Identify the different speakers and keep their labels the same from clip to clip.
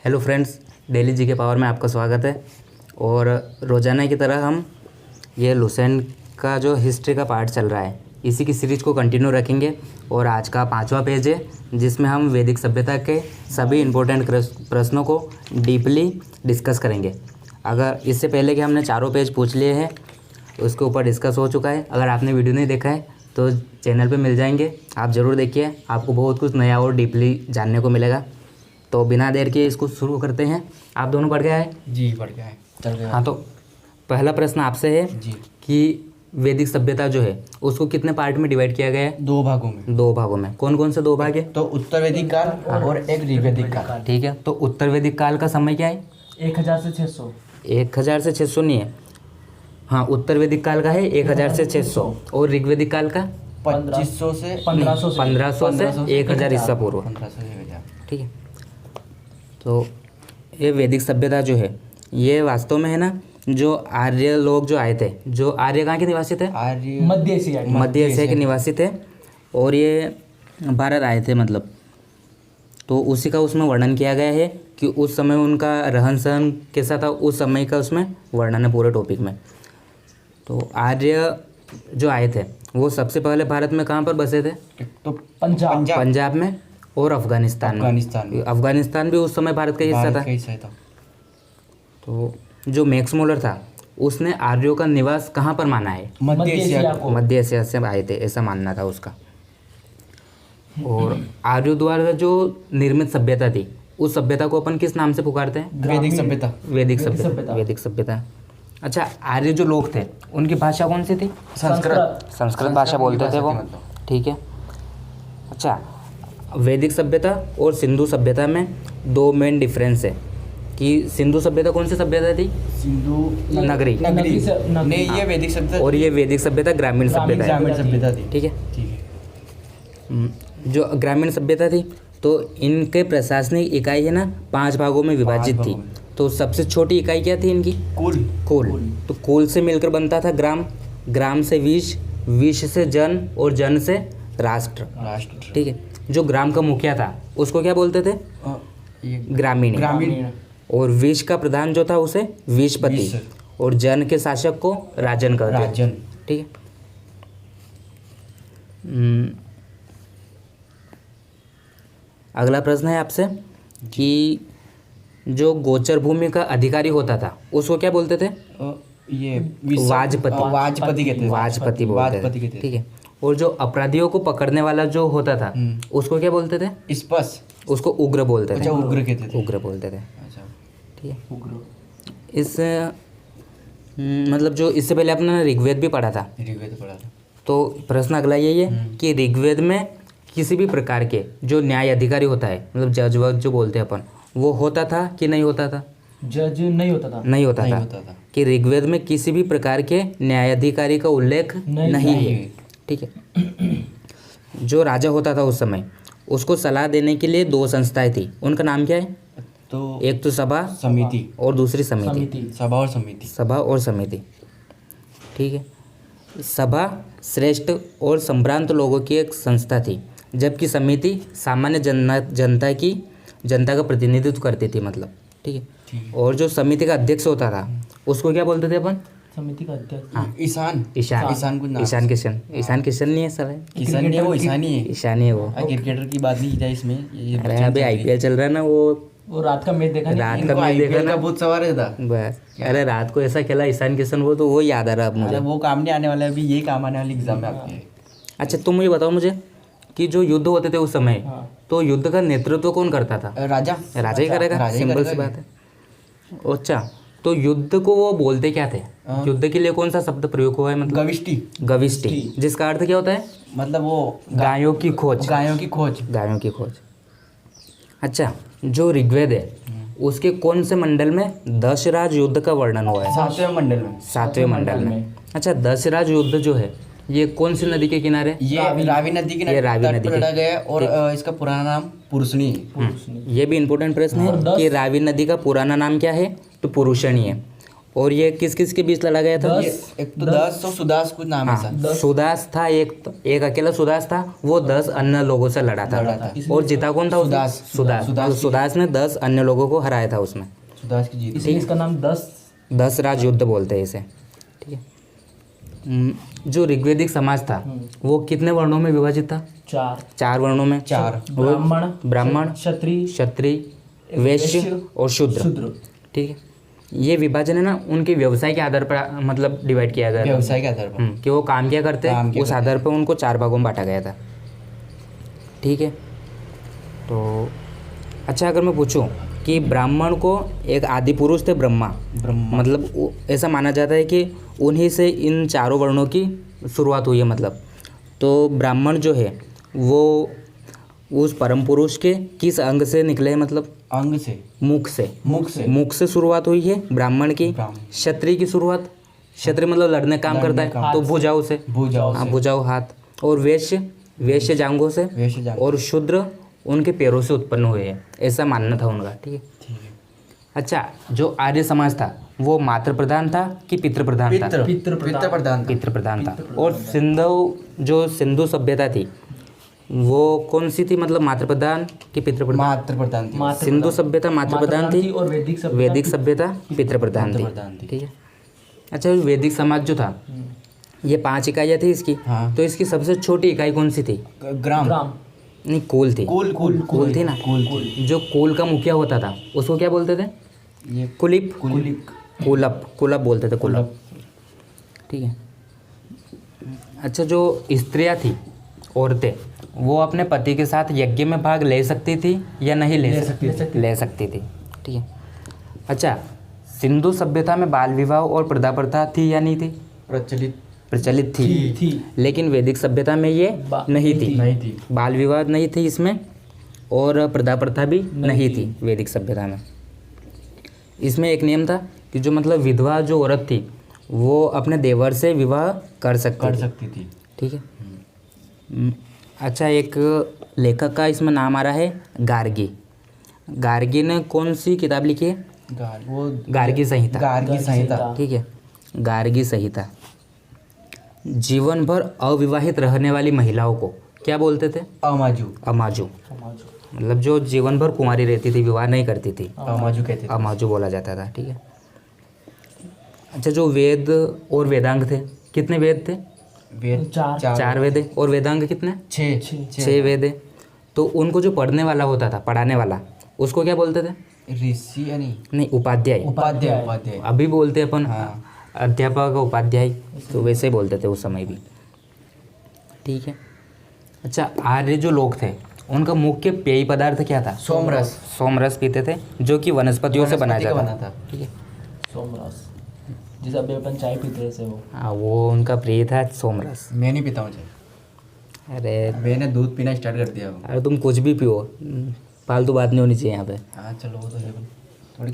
Speaker 1: Hello friends, daily जी के power में आपका स्वागत है। और रोज़ाना की तरह हम ये लुसेंट का जो हिस्ट्री का पार्ट चल रहा है इसी की सीरीज़ को कंटिन्यू रखेंगे। और आज का 5वां पेज है जिसमें हम वैदिक सभ्यता के सभी इम्पोर्टेंट प्रश्नों को डीपली डिस्कस करेंगे। अगर इससे पहले कि हमने चारों पेज पूछ लिए हैं उसके ऊपर डिस्कस हो चुका है। अगर आपने वीडियो नहीं देखा है तो चैनल पे मिल जाएंगे, आप ज़रूर देखिए, आपको बहुत कुछ नया और डीपली जानने को मिलेगा। तो बिना देर के इसको शुरू करते हैं। आप दोनों पढ़ गया है?
Speaker 2: जी पढ़ गया है, चल गया।
Speaker 1: हाँ, तो पहला प्रश्न आपसे है
Speaker 2: जी
Speaker 1: कि वैदिक सभ्यता जो है उसको कितने पार्ट में डिवाइड किया गया है?
Speaker 2: 2 भागों में।
Speaker 1: 2 भागों में। कौन कौन से 2 भाग है?
Speaker 2: तो उत्तर वैदिक काल और एक ऋग्वैदिक काल।
Speaker 1: ठीक है, तो उत्तर वैदिक काल का समय क्या है?
Speaker 3: 1000 से 600।
Speaker 1: 1000 से 600 नहीं है। हाँ, उत्तर वैदिक काल का है 1000 से 600 और ऋग्वैदिक काल का
Speaker 2: 2500 से
Speaker 3: 1500 से
Speaker 1: 1500 से 1000 ईसा पूर्व।
Speaker 2: 1500 से 1000।
Speaker 1: ठीक है, तो ये वैदिक सभ्यता जो है ये वास्तव में है ना, जो आर्य लोग जो आए थे, जो आर्य कहाँ के निवासी थे?
Speaker 2: आर्य
Speaker 3: मध्य एशिया।
Speaker 1: मध्य एशिया के निवासी थे और ये भारत आए थे मतलब। तो उसी का उसमें वर्णन किया गया है कि उस समय उनका रहन सहन कैसा था, उस समय का उसमें वर्णन है पूरे टॉपिक में। तो आर्य जो आए थे वो सबसे पहले भारत में कहाँ पर बसे थे?
Speaker 2: तो
Speaker 1: पंजाब में और अफगानिस्तान में। अफगानिस्तान भी उस समय भारत का हिस्सा था। तो जो मैक्स मुलर था उसने आर्यों का निवास कहाँ पर माना है?
Speaker 2: मध्य एशिया को।
Speaker 1: मध्य एशिया से आए थे ऐसा मानना था उसका। और आर्यों द्वारा जो निर्मित सभ्यता थी उस सभ्यता को अपन किस नाम से पुकारते हैं?
Speaker 2: वैदिक सभ्यता।
Speaker 1: वैदिक सभ्यता। अच्छा, आर्य जो लोग थे उनकी भाषा कौन सी थी? संस्कृत भाषा बोलते थे वो। ठीक है। अच्छा, वैदिक सभ्यता और सिंधु सभ्यता में 2 मेन डिफरेंस है कि सिंधु सभ्यता कौन सी सभ्यता थी?
Speaker 2: सिंधु
Speaker 1: नगरी।
Speaker 2: नहीं, ये वैदिक सभ्यता
Speaker 1: और ये वैदिक सभ्यता ग्रामीण सभ्यता
Speaker 2: थी।
Speaker 1: ठीक है। जो ग्रामीण सभ्यता थी तो इनके प्रशासनिक इकाई है ना 5 भागों में विभाजित थी। तो सबसे छोटी इकाई क्या थी इनकी? कुल। तो कुल से मिलकर बनता था ग्राम, ग्राम से विश, विश से जन और जन से राष्ट्र। ठीक है। जो ग्राम का मुखिया था उसको क्या बोलते थे? ग्रामीण। और विश का प्रधान जो था उसे विशपति और जन के शासक को राजन कहते थे। ठीक है। अगला प्रश्न है आपसे कि जो गोचर भूमि का अधिकारी होता था उसको क्या बोलते थे?
Speaker 2: ये
Speaker 1: वाजपति कहते थे। वाजपति बोलते थे। ठीक है। और जो अपराधियों को पकड़ने वाला जो होता था उसको क्या बोलते थे? उसको उग्र बोलते थे। उग्र बोलते थे। ठीक है। इस मतलब जो इससे पहले अपने ऋग्वेद भी पढ़ा था। तो प्रश्न अगला यही है कि ऋग्वेद में किसी भी प्रकार के जो न्याय अधिकारी होता है, मतलब जज वज जो बोलते हैं अपन, वो होता था कि नहीं होता था?
Speaker 3: जज नहीं होता था।
Speaker 1: कि ऋग्वेद में किसी भी प्रकार के न्यायाधिकारी का उल्लेख नहीं है। ठीक है। जो राजा होता था उस समय उसको सलाह देने के लिए 2 संस्थाएं थी। उनका नाम क्या है?
Speaker 2: तो
Speaker 1: एक तो सभा
Speaker 2: समिति
Speaker 1: और दूसरी समिति। सभा और समिति। ठीक है। सभा श्रेष्ठ और संभ्रांत लोगों की एक संस्था थी, जबकि समिति सामान्य जनता का प्रतिनिधित्व करती थी मतलब। ठीक है। और जो समिति का अध्यक्ष होता था उसको क्या बोलते थे अपन?
Speaker 3: समिति का अध्यक्ष।
Speaker 1: हाँ,
Speaker 2: ईशान किशन
Speaker 1: नहीं है सर?
Speaker 2: ईशानी है वो। क्रिकेटर की बात नहीं की जाए इसमें।
Speaker 1: अरे अभी IPL चल रहा है ना,
Speaker 3: वो रात का मैच देखा
Speaker 1: ना,
Speaker 2: बहुत सवार था
Speaker 1: बस। अरे रात को ऐसा खेला ईशान किशन, वो तो वो याद आ रहा अब मुझे।
Speaker 2: वो काम नहीं आने वाला है अभी, ये काम आने वाली एग्जाम में आपके। अच्छा,
Speaker 1: तुम मुझे बताओ मुझे कि जो युद्ध होते थे उस समय तो युद्ध का नेतृत्व कौन करता था?
Speaker 2: राजा
Speaker 1: ही करेगा, सिंपल सी बात है। अच्छा, तो युद्ध को वो बोलते क्या थे? युद्ध के लिए कौन सा शब्द प्रयोग हुआ है? मतलब गविष्टि, जिसका अर्थ क्या होता है?
Speaker 2: मतलब वो
Speaker 1: गायों की खोज। अच्छा, जो ऋग्वेद है उसके कौन से मंडल में दशराज युद्ध का वर्णन हुआ है? 7वें मंडल में। अच्छा, दशराज युद्ध जो है ये कौन सी नदी के किनारे?
Speaker 2: ये रावी नदी के लड़ा गया और इसका पुराना नाम पुरुषणी है।
Speaker 1: ये भी इम्पोर्टेंट प्रश्न है कि रावी नदी का पुराना नाम क्या है? तो पुरुषणी है। और ये किस किस के बीच लड़ा गया था?
Speaker 2: एक तो 10 और सुदास कुछ नाम है
Speaker 1: हाँ,
Speaker 2: सर।
Speaker 1: सुदास था एक अकेला सुदास था, वो 10 अन्य लोगों से लड़ा था। और जीता कौन था उसमें? सुदास। सुदास ने 10 अन्य लोगों को हराया था उसमें।
Speaker 2: सुदास की जीत।
Speaker 3: इसलिए इसका नाम
Speaker 1: 10 राज युद्ध बोलते हैं इसे, ठीक है। जो ऋग्वेदिक समाज था वो कितने वर्णों में विभाजित था? 4 वर्णों में।
Speaker 2: 4
Speaker 1: ब्राह्मण, क्षत्रिय, वैश्य और शूद्र, ठीक है। ये विभाजन है ना उनके व्यवसाय के आधार पर मतलब डिवाइड किया गया था।
Speaker 2: व्यवसाय के आधार पर
Speaker 1: कि वो काम क्या करते हैं उस आधार पर उनको 4 भागों में बांटा गया था, ठीक है। तो अच्छा, अगर मैं पूछूं कि ब्राह्मण को एक आदि पुरुष थे ब्रह्मा, मतलब ऐसा माना जाता है कि उन्हीं से इन 4 वर्णों की शुरुआत हुई है मतलब। तो ब्राह्मण जो है वो उस परम पुरुष के किस अंग से निकले हैं? मतलब
Speaker 2: अंग से,
Speaker 1: मुख से शुरुआत हुई है ब्राह्मण की। क्षत्रिय की शुरुआत, क्षत्रिय मतलब लड़ने काम करता है तो भुजाओं से, भुजाओ हाथ। और वैश्य जांघों से। और शूद्र उनके पैरों से उत्पन्न हुए हैं, ऐसा मानना था उनका, ठीक है। अच्छा, जो आर्य समाज था वो मातृ प्रधान था कि पितृ प्रधान था? पितृ प्रधान था। और सिंधु सभ्यता थी वो कौन सी थी, मतलब मातृ प्रधान कि पितृ प्रधान?
Speaker 2: मातृ प्रधान थी।
Speaker 1: सिंधु सभ्यता मातृ प्रधान थी
Speaker 3: और
Speaker 1: वैदिक सभ्यता पितृ प्रधान थी, ठीक है। अच्छा, वैदिक समाज जो था ये 5 इकाइयाँ थी इसकी।
Speaker 2: हाँ।
Speaker 1: तो इसकी सबसे छोटी इकाई कौन सी थी?
Speaker 2: ग्राम
Speaker 1: नहीं, कुल थी।
Speaker 2: कुल
Speaker 1: थी ना। जो कुल का मुखिया होता था उसको क्या बोलते थे?
Speaker 2: ये
Speaker 1: कुलिप, कुलप बोलते थे, कुलप, ठीक है। अच्छा, जो स्त्रियाँ थी, औरतें, वो अपने पति के साथ यज्ञ में भाग ले सकती थी या नहीं ले सकती थी, ठीक है। अच्छा, सिंधु सभ्यता में बाल विवाह और प्रथा प्रथा थी या नहीं थी? प्रचलित थी। लेकिन वैदिक सभ्यता में ये नहीं थी। बाल विवाह नहीं थी इसमें और प्रथा प्रथा भी नहीं थी वैदिक सभ्यता में। इसमें एक नियम था कि जो मतलब विधवा जो औरत थी वो अपने देवर से विवाह कर सकती थी, ठीक है। अच्छा, एक लेखक का इसमें नाम आ रहा है गार्गी ने कौन सी किताब लिखी है? गार्गी संहिता, ठीक है। गार्गी संहिता जीवन भर अविवाहित रहने वाली महिलाओं को क्या बोलते थे? अमाजू। मतलब जो जीवन भर कुंवारी रहती थी, विवाह नहीं करती थी,
Speaker 2: अमाजू कहते थे।
Speaker 1: अमाजू बोला जाता था, ठीक है। अच्छा, जो वेद और वेदांग थे, कितने वेद थे? 4 वेद है। और वेदांग कितने? 6 वेद है। तो उनको जो पढ़ने वाला होता था, पढ़ाने वाला, उसको क्या बोलते थे?
Speaker 2: ऋषि या
Speaker 1: नहीं, उपाध्याय। अभी बोलते हैं अपन अध्यापक, उपाध्याय, तो वैसे ही बोलते थे उस समय भी, ठीक है। अच्छा, आर्य जो लोग थे उनका मुख्य पेय पदार्थ क्या था? सोमरस पीते थे, जो कि वनस्पतियों से बनाया जाता था, ठीक है।
Speaker 3: सोमरस, जिसे अभी अपन चाय पीते हैं वो।
Speaker 1: हाँ, वो उनका प्रिय था सोमरस।
Speaker 2: मैं नहीं पीता हूँ चाय।
Speaker 1: अरे
Speaker 2: मैंने दूध पीना स्टार्ट कर दिया।
Speaker 1: अरे तुम कुछ भी पियो, फालतू बात नहीं होनी चाहिए यहाँ पे।
Speaker 2: हाँ चलो, वो तो है थोड़ी।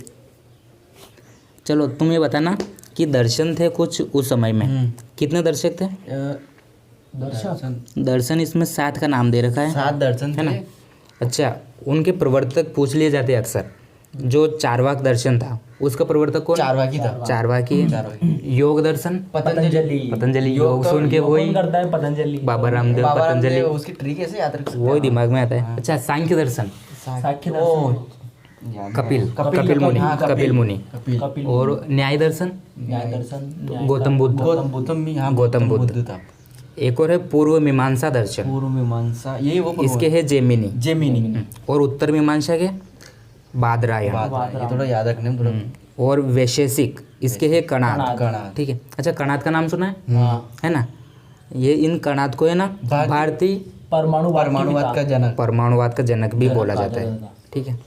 Speaker 1: चलो तुम ये बताना कि दर्शन थे कुछ उस समय में, कितने दर्शक थे? दर्शन इसमें 7 का नाम दे रखा है।
Speaker 2: 7 दर्शन
Speaker 1: है ना। अच्छा, उनके प्रवर्तक पूछ लिए जाते हैं अक्सर। जो चारवाक दर्शन था उसका प्रवर्तक कौन? चारवाकी। योग दर्शन पतंजलि। योग सुन के वही
Speaker 3: करता है पतंजलि,
Speaker 1: बाबा रामदेव पतंजलि,
Speaker 2: उसकी ट्रिक कैसे याद रख सकते हैं?
Speaker 1: वही दिमाग में आता है। अच्छा, सांख्य दर्शन कपिल मुनि। और न्याय दर्शन गौतम बुद्ध था। एक और है पूर्व मीमांसा दर्शन,
Speaker 2: यही वो
Speaker 1: इसके है जेमिनी। और उत्तर मीमांसा के बादरायण,
Speaker 2: ये थोड़ा याद रखने में थोड़ा।
Speaker 1: और वैशेषिक, इसके है कणाद, ठीक है। अच्छा, कणाद का नाम सुना है ना। ये इन कणाद को है ना भारतीय परमाणुवाद का जनक भी बोला जाता है, ठीक है।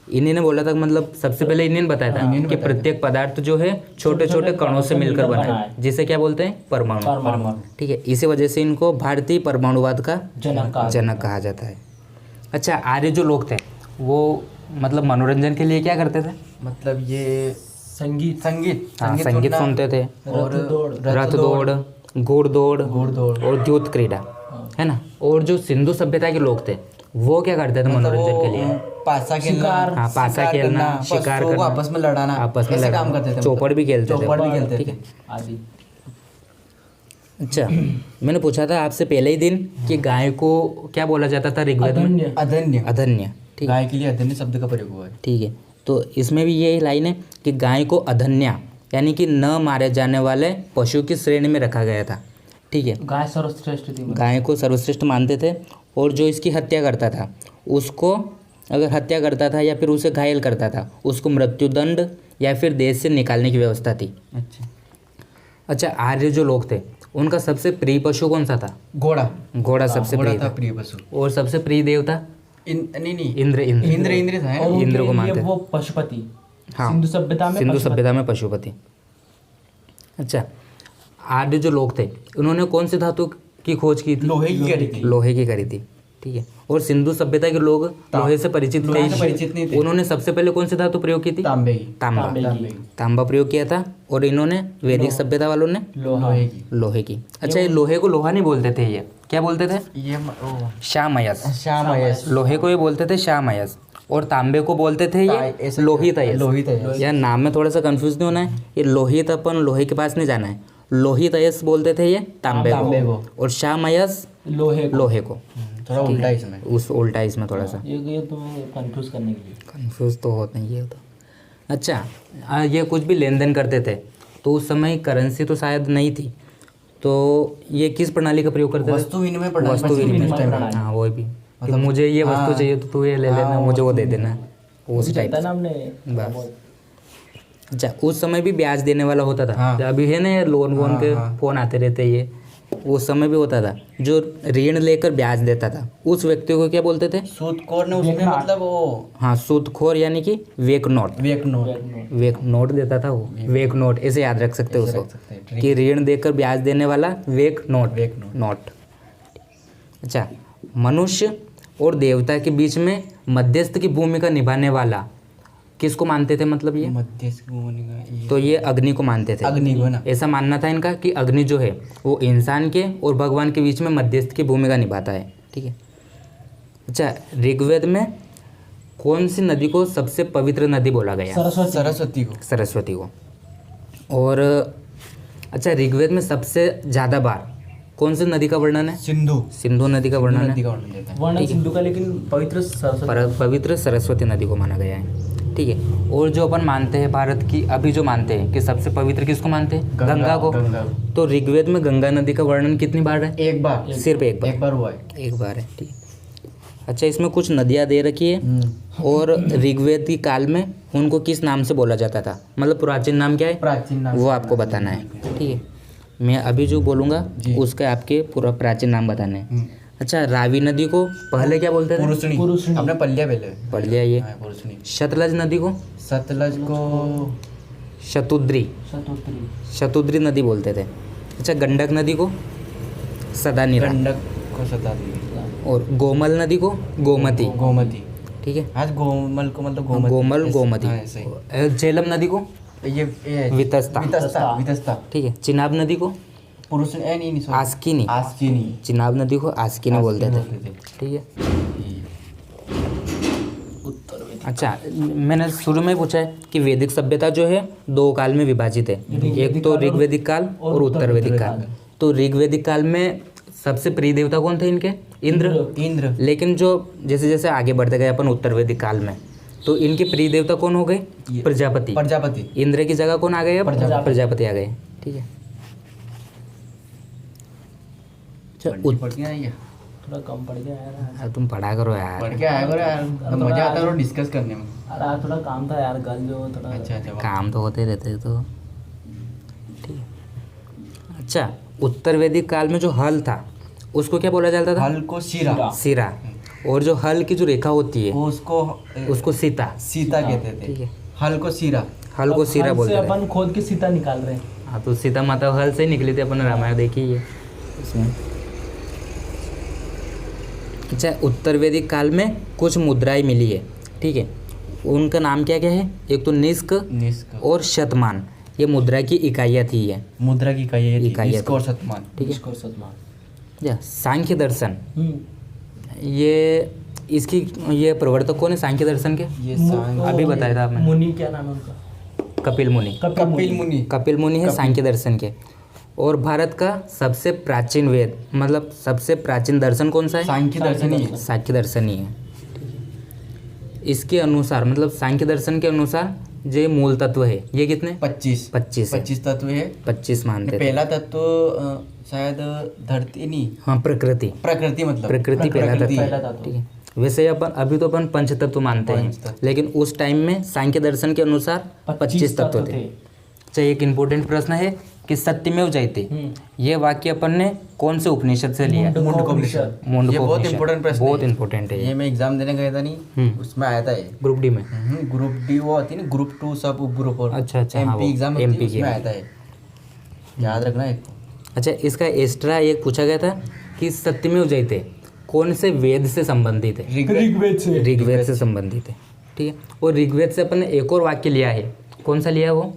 Speaker 1: इन्हीं ने बोला था, मतलब सबसे पहले इन्हीं ने बताया था कि प्रत्येक पदार्थ जो है छोटे छोटे कणों से मिलकर बना है, जिसे क्या बोलते हैं? परमाणु, ठीक है। इसी वजह से इनको भारतीय परमाणुवाद का जनक कहा जाता है। अच्छा, आर्य जो लोग थे वो मतलब मनोरंजन के लिए क्या करते थे?
Speaker 2: मतलब ये
Speaker 1: संगीत सुनते थे, और रथ दौड़, घोड़ दौड़ और द्यूत क्रीड़ा, है ना। और जो सिंधु सभ्यता के लोग थे वो क्या करते थे मनोरंजन के लिए?
Speaker 2: पासा खेलना,
Speaker 1: हाँ, पासा खेलना, शिकार
Speaker 2: पशुओं को
Speaker 1: करना,
Speaker 2: आपस में लड़ाना,
Speaker 1: आपस में
Speaker 2: ऐसे
Speaker 1: लड़ना,
Speaker 2: काम करते थे।
Speaker 1: चौपड़ भी खेलते थे।
Speaker 2: चौपड़ भी खेलते
Speaker 1: ठीक
Speaker 2: थे।
Speaker 1: है।
Speaker 3: आदि।
Speaker 1: अच्छा, मैंने पूछा था आपसे पहले ही दिन कि गाय को क्या बोला जाता था ऋग्वेद में?
Speaker 3: अधन्य।
Speaker 2: अधन्य।
Speaker 1: अधन्य। ठीक है,
Speaker 2: गाय के लिए अधन्य शब्द का प्रयोग हुआ है।
Speaker 1: ठीक है। तो इसमें भी यही लाइन है कि गाय को अधन्या यानी कि न मारे जाने वाले पशु की श्रेणी में रखा गया था। ठीक है,
Speaker 3: गाय सर्वश्रेष्ठ थी।
Speaker 1: गाय को सर्वश्रेष्ठ मानते थे और जो इसकी हत्या करता था उसको, अगर हत्या करता था या फिर उसे घायल करता था, उसको मृत्युदंड या फिर देश से निकालने की व्यवस्था थी।
Speaker 2: अच्छा।
Speaker 1: अच्छा, आर्य जो लोग थे उनका सबसे प्रिय पशु कौन सा था?
Speaker 2: घोड़ा।
Speaker 1: घोड़ा सबसे
Speaker 2: घोड़ा
Speaker 1: प्रिय
Speaker 2: था
Speaker 1: था।
Speaker 2: प्रिय पशु।
Speaker 1: और सबसे प्रिय देवता?
Speaker 2: नहीं,
Speaker 1: इंद्र।
Speaker 2: इंद्र था।
Speaker 3: और
Speaker 1: इंद्र को
Speaker 3: उनके
Speaker 1: मानते
Speaker 3: लिए
Speaker 1: थे।
Speaker 3: वो पशुपति।
Speaker 1: हाँ,
Speaker 3: सिंधु सभ्यता में
Speaker 1: सिंधु
Speaker 3: पशुपति।
Speaker 1: सभ्यता में पशुपति। अच्छा, आर्य जो लोग थे उन्होंने कौन सी धातु की खोज की थी?
Speaker 2: लोहे की करी थी।
Speaker 1: लोहे की करी थी। ठीक है। और सिंधु सभ्यता के लोग लोहे से परिचित
Speaker 2: लोहे से
Speaker 1: थे।
Speaker 2: परिचित नहीं थे।
Speaker 1: उन्होंने सबसे पहले कौन सी धातु प्रयोग की थी?
Speaker 2: तांबे की।
Speaker 1: तांबा।
Speaker 3: तांबे की।
Speaker 1: तांबा प्रयोग किया था। और इन्होंने वैदिक सभ्यता वालों ने
Speaker 2: लोहे की।
Speaker 1: लोहे की। अच्छा, ये लोहे को लोहा नहीं बोलते थे, ये क्या बोलते थे?
Speaker 2: ये
Speaker 1: श्यामयस।
Speaker 2: श्याम अयस।
Speaker 1: लोहे को ये बोलते थे श्यामयस और तांबे को बोलते थे ये लोहितयस।
Speaker 2: लोहितयस।
Speaker 1: यार नाम में थोड़ा सा कंफ्यूज नहीं होना है। ये लोहित अपन लोहे के पास नहीं जाना है। लोहितयस बोलते थे ये तांबे को और श्यामयस लोहे को।
Speaker 2: थोड़ा उल्टा है इसमें।
Speaker 1: उस उल्टा है इसमें थोड़ा सा।
Speaker 3: ये तुम्हें कंफ्यूज करने के लिए।
Speaker 1: कंफ्यूज तो होता ही है तो। अच्छा, ये कुछ भी लेन देन करते थे तो उस समय करेंसी तो शायद नहीं थी, तो ये किस प्रणाली का प्रयोग करते थे?
Speaker 2: वस्तु विनिमय प्रणाली।
Speaker 1: वस्तु विनिमय
Speaker 3: प्रणाली।
Speaker 1: हाँ, वो भी कि मुझे ये वस्तु चाहिए तो तू ये ले लेना, मुझे वो दे देना, उस टाइप।
Speaker 3: ना हमने
Speaker 1: बस। अच्छा, उस समय भी ब्याज देने वाला होता था।
Speaker 2: हाँ।
Speaker 1: अभी है ना लोन वोन के फोन आते रहते ये, उस समय भी होता था। जो ऋण लेकर ब्याज देता था उस व्यक्ति को क्या बोलते थे?
Speaker 2: सूदखोर ने उसमें मतलब वो
Speaker 1: हाँ, सूदखोर यानी कि वेक नोट।
Speaker 2: वेक नोट।
Speaker 1: वेक नोट देता था वो। वेक नोट ऐसे याद रख सकते हो उसको कि ऋण देकर ब्याज देने वाला वेक नोट। अच्छा, मनुष्य और देवता के बीच में मध्यस्थ की भूमिका निभाने वाला किसको मानते थे? मतलब ये
Speaker 2: मध्यस्थ भूमिका।
Speaker 1: तो ये अग्नि को मानते थे।
Speaker 2: अग्नि को ना।
Speaker 1: ऐसा मानना था इनका कि अग्नि जो है वो इंसान के और भगवान के बीच में मध्यस्थ की भूमिका निभाता है। ठीक है। अच्छा, ऋग्वेद में कौन सी नदी को सबसे पवित्र नदी बोला गया?
Speaker 2: सरस्वती को।
Speaker 1: सरस्वती को। और अच्छा, ऋग्वेद में सबसे ज़्यादा बार कौन सी नदी का वर्णन है? सिंधु नदी का वर्णन
Speaker 2: नदी
Speaker 1: है।
Speaker 2: का वर्णन देता है।
Speaker 3: वर्णन सिंधु का, लेकिन पवित्र
Speaker 1: सरस्वती नदी को माना गया है। ठीक है। और जो अपन मानते हैं भारत की, अभी जो मानते हैं कि सबसे पवित्र किसको मानते हैं? गंगा को। तो ऋग्वेद में गंगा नदी का वर्णन कितनी बार है?
Speaker 2: एक बार।
Speaker 1: सिर्फ एक बार।
Speaker 2: एक बार हुआ है।
Speaker 1: एक बार है। ठीक। अच्छा, इसमें कुछ नदियाँ दे रखी है और ऋग्वेद की काल में उनको किस नाम से बोला जाता था? मतलब प्राचीन नाम क्या है
Speaker 2: प्राचीन नाम
Speaker 1: वो आपको बताना है। ठीक है। मैं अभी जो बोलूँगा उसका आपके पूरा प्राचीन नाम बताने हैं। अच्छा, रावी नदी को पहले क्या बोलते थे?
Speaker 2: पुरुषनी। हमने पढ़
Speaker 1: लिया ये।
Speaker 2: पुरुषनी।
Speaker 1: सतलज नदी को?
Speaker 2: सतलज को
Speaker 1: शतुद्री नदी बोलते थे। अच्छा, गंडक नदी को? सदानीरा।
Speaker 2: गंडक को सदानीरा।
Speaker 1: और गोमल नदी को? गोमती। ठीक है।
Speaker 2: आज गोमल को मतलब
Speaker 1: गोमती।
Speaker 2: हाँ, ऐसे ही।
Speaker 1: झेलम नदी को?
Speaker 2: ये
Speaker 1: वितस्ता। ठीक है। चिनाब नदी को?
Speaker 2: पुरुष नहीं
Speaker 1: आस्किनी। चिनाब नदी को आस्किनी बोलते थे। ठीक है। अच्छा, मैंने शुरू में पूछा है कि वैदिक सभ्यता जो है दो काल में विभाजित है, एक तो ऋग्वैदिक काल और उत्तर वैदिक काल। तो ऋग्वैदिक काल में सबसे प्रिय देवता कौन थे इनके? इंद्र। लेकिन जो जैसे जैसे आगे बढ़ते गए अपन उत्तर वैदिक काल में, तो इनके प्रिय देवता कौन हो गए? प्रजापति। इंद्र की जगह कौन आ गए? प्रजापति आ गए। ठीक है।
Speaker 3: थोड़ा कम पड़ गया यार।
Speaker 1: तुम पढ़ा करो यार।
Speaker 2: पढ़ के आया करो यार, मजा आता है डिस्कस करने में।
Speaker 3: अरे यार थोड़ा काम था यार, कल जो थोड़ा।
Speaker 2: अच्छा
Speaker 1: काम तो होते रहते हैं तो। ठीक है। अच्छा, उत्तर वैदिक काल में जो हल था उसको क्या बोला जाता था?
Speaker 2: हल को सिरा।
Speaker 1: और जो हल की जो रेखा होती है उसको सीता
Speaker 2: कहते थे।
Speaker 1: ठीक है।
Speaker 2: हल को सिरा
Speaker 1: बोलते थे।
Speaker 3: अपन खोद के सीता निकाल रहे हैं।
Speaker 1: हाँ, तो सीता माता हल से ही निकली थी। अपन रामायण देखी है उसमें। अच्छा, उत्तर वैदिक काल में कुछ मुद्राएं मिली है। ठीक है। उनका नाम क्या क्या है? एक तो निष्क और शतमान, ये मुद्रा की इकाइयाँ थी। ये
Speaker 2: मुद्रा की इकाइयाँ
Speaker 3: ठीक है।
Speaker 1: सांख्य दर्शन, ये इसकी ये प्रवर्तक कौन है सांख्य दर्शन के?
Speaker 2: ये सांग
Speaker 1: अभी बताया था आपने,
Speaker 3: मुनि क्या नाम है उनका?
Speaker 1: कपिल मुनि। कपिल मुनि है सांख्य दर्शन के। और भारत का सबसे प्राचीन वेद मतलब सबसे प्राचीन दर्शन कौन सा है?
Speaker 2: सांख्य दर्शन ही है।
Speaker 1: सांख्य दर्शन ही है। इसके अनुसार मतलब सांख्य दर्शन के अनुसार जो मूल तत्व है ये कितने? 25
Speaker 2: 25 तत्व है।
Speaker 1: 25 मानते थे।
Speaker 2: पहला तत्व शायद धरती नहीं,
Speaker 1: हाँ प्रकृति
Speaker 2: मतलब
Speaker 1: प्रकृति पहला तत्व, ठीक है। वैसे अपन अभी तो अपन पंच तत्व मानते हैं, लेकिन उस टाइम में सांख्य दर्शन के अनुसार 25 तत्व थे। अच्छा, एक इम्पोर्टेंट प्रश्न है कि सत्यमेव जयते ये वाक्य अपन ने कौन से उपनिषद से लिया?
Speaker 2: मुंडकोपनिषद। ये बहुत इंपॉर्टेंट प्रश्न,
Speaker 1: बहुत इंपॉर्टेंट है
Speaker 2: ये मैं एग्जाम देने गया था नहीं, उसमें आया था ये।
Speaker 1: ग्रुप डी में।
Speaker 2: ग्रुप डी वो होती है ना, ग्रुप 2 सब उप ग्रुप और
Speaker 1: अच्छा, हाँ,
Speaker 2: एमपी एग्जाम
Speaker 1: MP की
Speaker 2: उसमें आया था ये, याद रखना है।
Speaker 1: अच्छा, इसका एक्स्ट्रा एक पूछा गया था कि सत्यमेव जयते कौन से वेद से संबंधित है? ऋग्वेद से संबंधित है, ठीक है। और ऋग्वेद से अपन ने एक और वाक्य लिया है, कौन सा लिया है वो?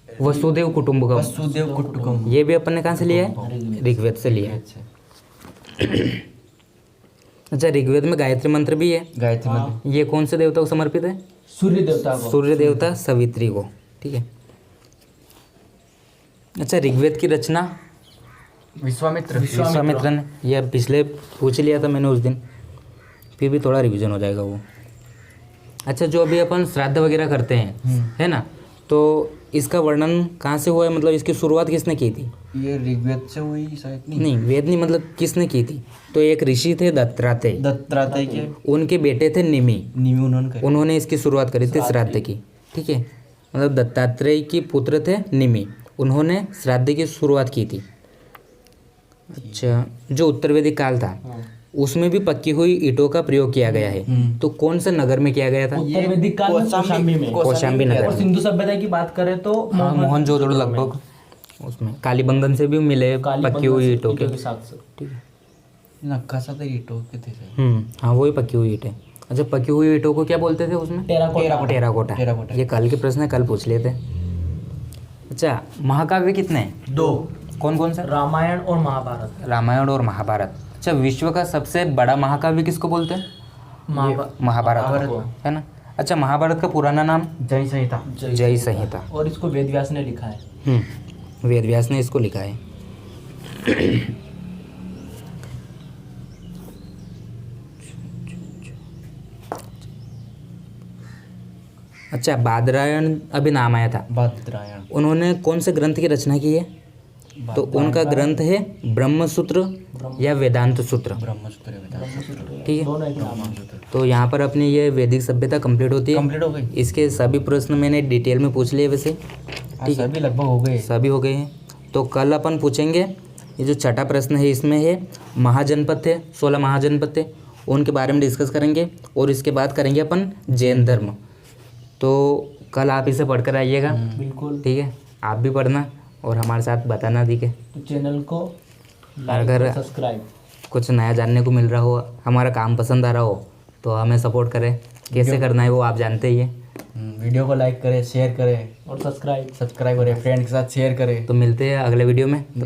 Speaker 1: वसुदेव कुटुंबकम।
Speaker 2: वसुदेव कुटुंबकम,
Speaker 1: ये भी अपन ने कहाँ से लिया है? ऋग्वेद से लिया है। अच्छा, ऋग्वेद में गायत्री मंत्र भी है।
Speaker 2: गायत्री मंत्र
Speaker 1: ये कौन से देवता को समर्पित है?
Speaker 3: सूर्य देवता को।
Speaker 1: सूर्य देवता सवित्री को, ठीक है। अच्छा, ऋग्वेद की रचना विश्वामित्र ने। ये पिछले पूछ लिया था मैंने उस दिन, फिर भी थोड़ा रिवीजन हो जाएगा वो। अच्छा, जो अभी अपन श्राद्ध वगैरह करते हैं है ना, तो इसका वर्णन कहाँ से हुआ है, मतलब इसकी शुरुआत किसने की थी?
Speaker 2: ये ऋग्वेद से हुई शायद
Speaker 1: नहीं, वेद नहीं, मतलब किसने की थी? तो एक ऋषि थे
Speaker 2: दत्तात्रेय के,
Speaker 1: उनके बेटे थे निमि उन्होंने इसकी शुरुआत करी थी श्राद्ध की, ठीक है। मतलब दत्तात्रेय की पुत्र थे निमि, उन्होंने श्राद्ध की शुरुआत की थी। अच्छा, जो उत्तर वैदिक काल था उसमें भी पक्की हुई ईंटों का प्रयोग किया गया है, तो कौन से नगर में किया गया था?
Speaker 3: उत्तर वैदिक काल में
Speaker 1: कौशाम्बी नगर।
Speaker 3: और सिंधु सभ्यता की बात करें तो
Speaker 1: मोहनजोदड़ो लगभग उसमें कालीबंगन से भी मिले पक्की हुई ईंटों के, ठीक है।
Speaker 2: नक्काशा तो ईंटों के थे।
Speaker 1: हाँ, वही पक्की हुई ईंटें। अच्छा, पक्की हुई ईंटों को क्या बोलते थे उसमें? टेराकोटा। ये कल के प्रश्न है, कल पूछ लिए थे। अच्छा, महाकाव्य कितने हैं? 2। कौन कौन सा?
Speaker 3: रामायण और महाभारत।
Speaker 1: रामायण और महाभारत। अच्छा, विश्व का सबसे बड़ा महाकाव्य किसको बोलते हैं? महाभारत, है ना। अच्छा, महाभारत का पुराना नाम? जय संहिता।
Speaker 3: और इसको वेद व्यास ने लिखा है।
Speaker 1: वेद व्यास ने इसको लिखा है। अच्छा, बादरायण अभी नाम आया था।
Speaker 2: बादरायण
Speaker 1: उन्होंने कौन से ग्रंथ की रचना की है? तो उनका ग्रंथ है ब्रह्मसूत्र या वेदांत सूत्र, ठीक है। तो यहाँ पर अपनी ये वैदिक सभ्यता कंप्लीट होती है,
Speaker 2: कंप्लीट हो गई।
Speaker 1: इसके सभी प्रश्न मैंने डिटेल में पूछ लिए वैसे, ठीक है।
Speaker 2: सभी लगभग हो गए,
Speaker 1: सभी हो गए हैं। तो कल अपन पूछेंगे ये जो छठा प्रश्न है, इसमें है महाजनपद थे, 16 महाजनपद थे, उनके बारे में डिस्कस करेंगे। और इसके बाद करेंगे अपन जैन धर्म। तो कल आप इसे पढ़कर आइएगा,
Speaker 3: बिल्कुल,
Speaker 1: ठीक है। आप भी पढ़ना और हमारे साथ बताना, ठीक है।
Speaker 3: तो चैनल को
Speaker 1: अगर
Speaker 3: सब्सक्राइब,
Speaker 1: कुछ नया जानने को मिल रहा हो, हमारा काम पसंद आ रहा हो, तो हमें सपोर्ट करें। कैसे करना है वो आप जानते ही हैं।
Speaker 2: वीडियो को लाइक करें, शेयर करें
Speaker 3: और सब्सक्राइब
Speaker 2: करें, फ्रेंड के साथ शेयर करें।
Speaker 1: तो मिलते हैं अगले वीडियो में।